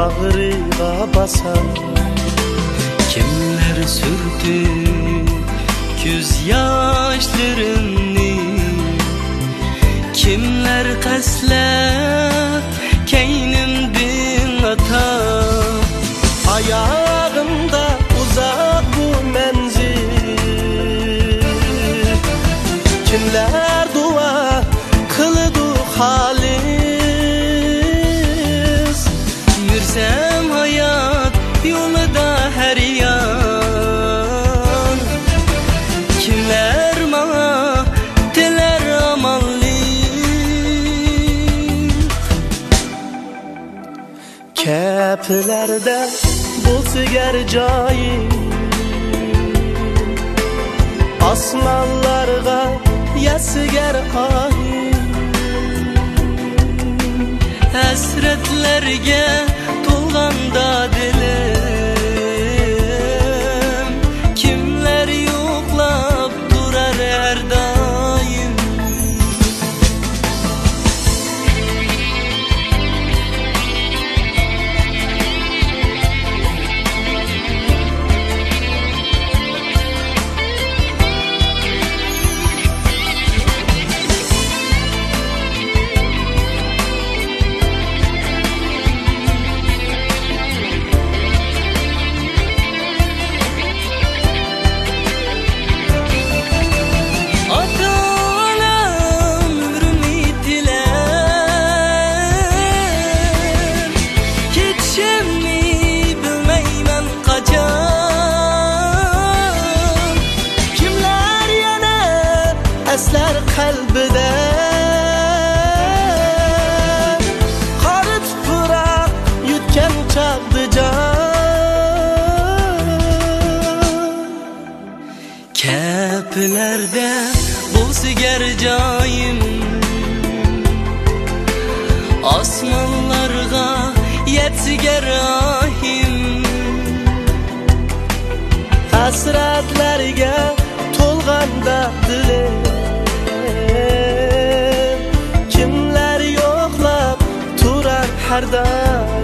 bağrıga basar. Kimler sürdü göz yaşlarını, kimler kaslar keynimdin atar. Ayağımda uzak bu menzil, kimler dua kılıdı halis. Yürsem hayat yolunda her yan, kimler bana diler amanlik. Keplerde bulsiger joyim, osmonlarga yasiger oyim. Hasretlerge to'lganda dilim, kimler yo'qlab turar her doim. Esler kalbide qarı tuproq yutgan chaqdi jon. Keplerde bulsiger joyim, osmonlarga yetsiger ohim. Hasratlarga to'lganda dilim, kimler yo'qlab turar har doim.